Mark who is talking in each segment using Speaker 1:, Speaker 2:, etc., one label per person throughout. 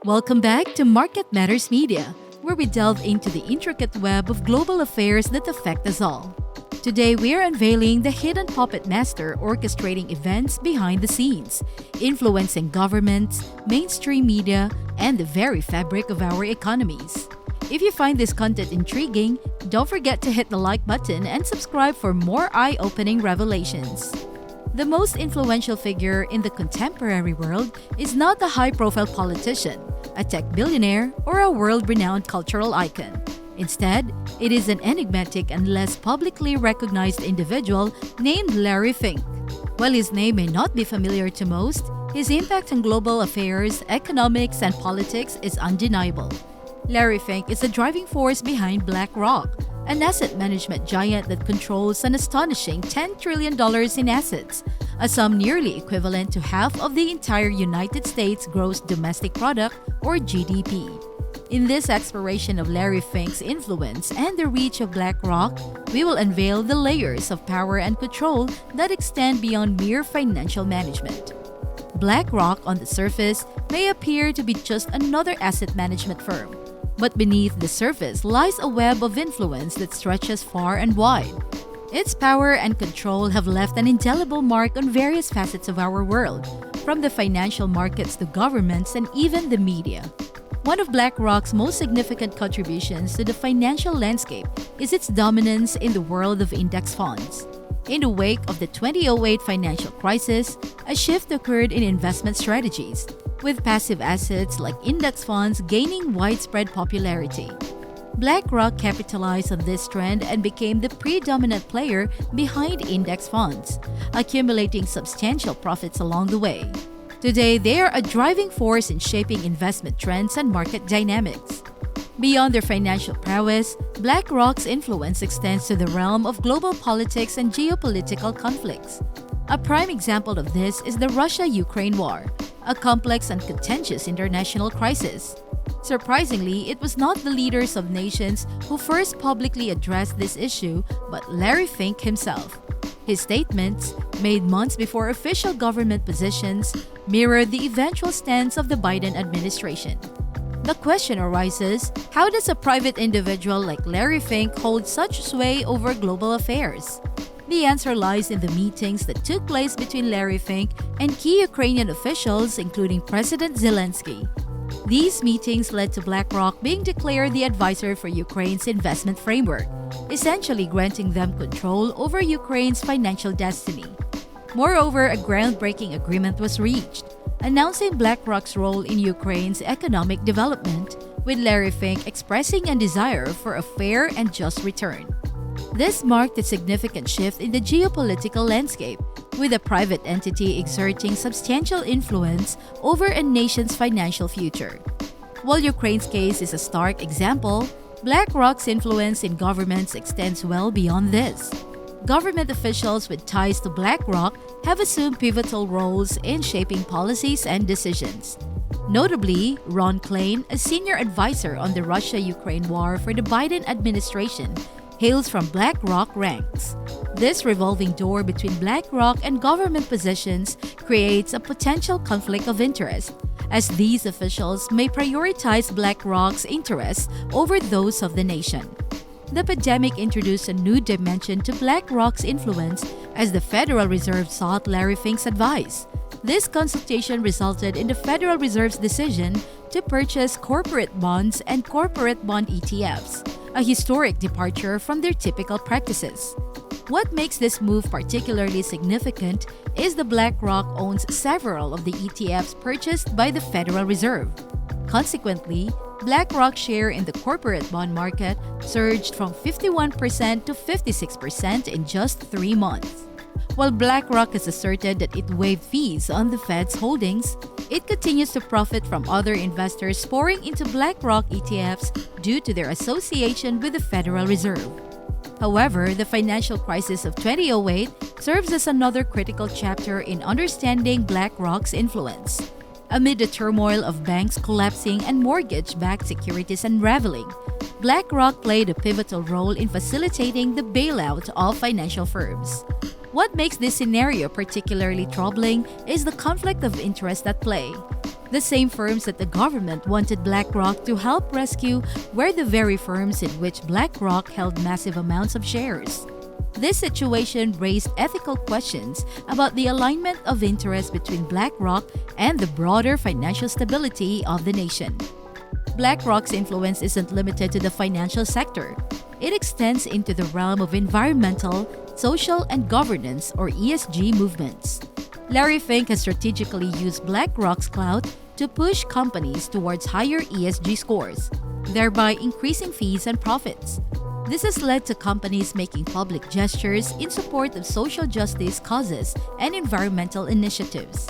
Speaker 1: Welcome back to Market Matters Media, where we delve into the intricate web of global affairs that affect us all. Today, we are unveiling the hidden puppet master orchestrating events behind the scenes, influencing governments, mainstream media, and the very fabric of our economies. If you find this content intriguing, don't forget to hit the like button and subscribe for more eye-opening revelations. The most influential figure in the contemporary world is not the high-profile politician, a tech billionaire, or a world-renowned cultural icon. Instead, it is an enigmatic and less publicly recognized individual named Larry Fink. While his name may not be familiar to most, his impact on global affairs, economics, and politics is undeniable. Larry Fink is the driving force behind BlackRock, an asset management giant that controls an astonishing $10 trillion in assets, a sum nearly equivalent to half of the entire United States gross domestic product, or GDP. In this exploration of Larry Fink's influence and the reach of BlackRock, we will unveil the layers of power and control that extend beyond mere financial management. BlackRock, on the surface, may appear to be just another asset management firm, but beneath the surface lies a web of influence that stretches far and wide. Its power and control have left an indelible mark on various facets of our world, from the financial markets to governments and even the media. One of BlackRock's most significant contributions to the financial landscape is its dominance in the world of index funds. In the wake of the 2008 financial crisis, a shift occurred in investment strategies, with passive assets like index funds gaining widespread popularity. BlackRock capitalized on this trend and became the predominant player behind index funds, accumulating substantial profits along the way. Today, they are a driving force in shaping investment trends and market dynamics. Beyond their financial prowess, BlackRock's influence extends to the realm of global politics and geopolitical conflicts. A prime example of this is the Russia-Ukraine war, a complex and contentious international crisis. Surprisingly, it was not the leaders of nations who first publicly addressed this issue, but Larry Fink himself. His statements, made months before official government positions, mirrored the eventual stance of the Biden administration. The question arises, how does a private individual like Larry Fink hold such sway over global affairs? The answer lies in the meetings that took place between Larry Fink and key Ukrainian officials, including President Zelensky. These meetings led to BlackRock being declared the advisor for Ukraine's investment framework, essentially granting them control over Ukraine's financial destiny. Moreover, a groundbreaking agreement was reached, announcing BlackRock's role in Ukraine's economic development, with Larry Fink expressing a desire for a fair and just return. This marked a significant shift in the geopolitical landscape, with a private entity exerting substantial influence over a nation's financial future. While Ukraine's case is a stark example, BlackRock's influence in governments extends well beyond this. Government officials with ties to BlackRock have assumed pivotal roles in shaping policies and decisions. Notably, Ron Klain, a senior advisor on the Russia-Ukraine war for the Biden administration, hails from BlackRock ranks. This revolving door between BlackRock and government positions creates a potential conflict of interest, as these officials may prioritize BlackRock's interests over those of the nation. The pandemic introduced a new dimension to BlackRock's influence as the Federal Reserve sought Larry Fink's advice. This consultation resulted in the Federal Reserve's decision to purchase corporate bonds and corporate bond ETFs, a historic departure from their typical practices. What makes this move particularly significant is that BlackRock owns several of the ETFs purchased by the Federal Reserve. Consequently, BlackRock's share in the corporate bond market surged from 51% to 56% in just 3 months. While BlackRock has asserted that it waived fees on the Fed's holdings, it continues to profit from other investors pouring into BlackRock ETFs due to their association with the Federal Reserve. However, the financial crisis of 2008 serves as another critical chapter in understanding BlackRock's influence. Amid the turmoil of banks collapsing and mortgage-backed securities unraveling, BlackRock played a pivotal role in facilitating the bailout of financial firms. What makes this scenario particularly troubling is the conflict of interest at play. The same firms that the government wanted BlackRock to help rescue were the very firms in which BlackRock held massive amounts of shares. This situation raised ethical questions about the alignment of interest between BlackRock and the broader financial stability of the nation. BlackRock's influence isn't limited to the financial sector. It extends into the realm of environmental, social, and governance or ESG movements. Larry Fink has strategically used BlackRock's clout to push companies towards higher ESG scores, thereby increasing fees and profits. This has led to companies making public gestures in support of social justice causes and environmental initiatives.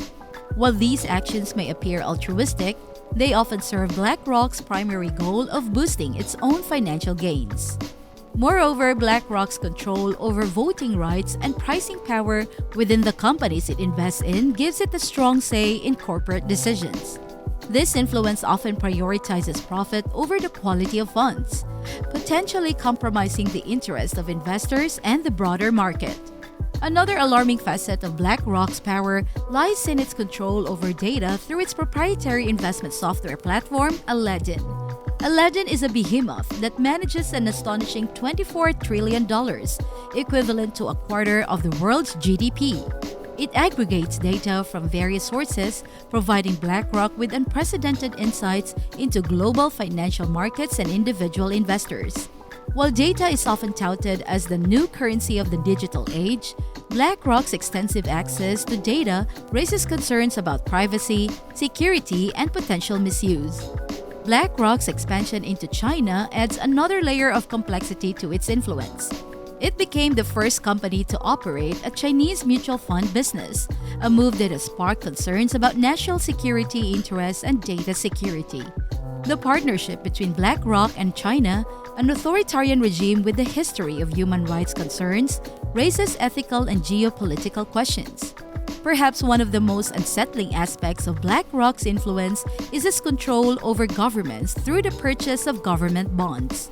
Speaker 1: While these actions may appear altruistic, they often serve BlackRock's primary goal of boosting its own financial gains. Moreover, BlackRock's control over voting rights and pricing power within the companies it invests in gives it a strong say in corporate decisions. This influence often prioritizes profit over the quality of funds, potentially compromising the interest of investors and the broader market. Another alarming facet of BlackRock's power lies in its control over data through its proprietary investment software platform, Aladdin. Aladdin is a behemoth that manages an astonishing $24 trillion, equivalent to a quarter of the world's GDP. It aggregates data from various sources, providing BlackRock with unprecedented insights into global financial markets and individual investors. While data is often touted as the new currency of the digital age, BlackRock's extensive access to data raises concerns about privacy, security, and potential misuse. BlackRock's expansion into China adds another layer of complexity to its influence. It became the first company to operate a Chinese mutual fund business, a move that has sparked concerns about national security interests and data security. The partnership between BlackRock and China, an authoritarian regime with a history of human rights concerns, raises ethical and geopolitical questions. Perhaps one of the most unsettling aspects of BlackRock's influence is its control over governments through the purchase of government bonds.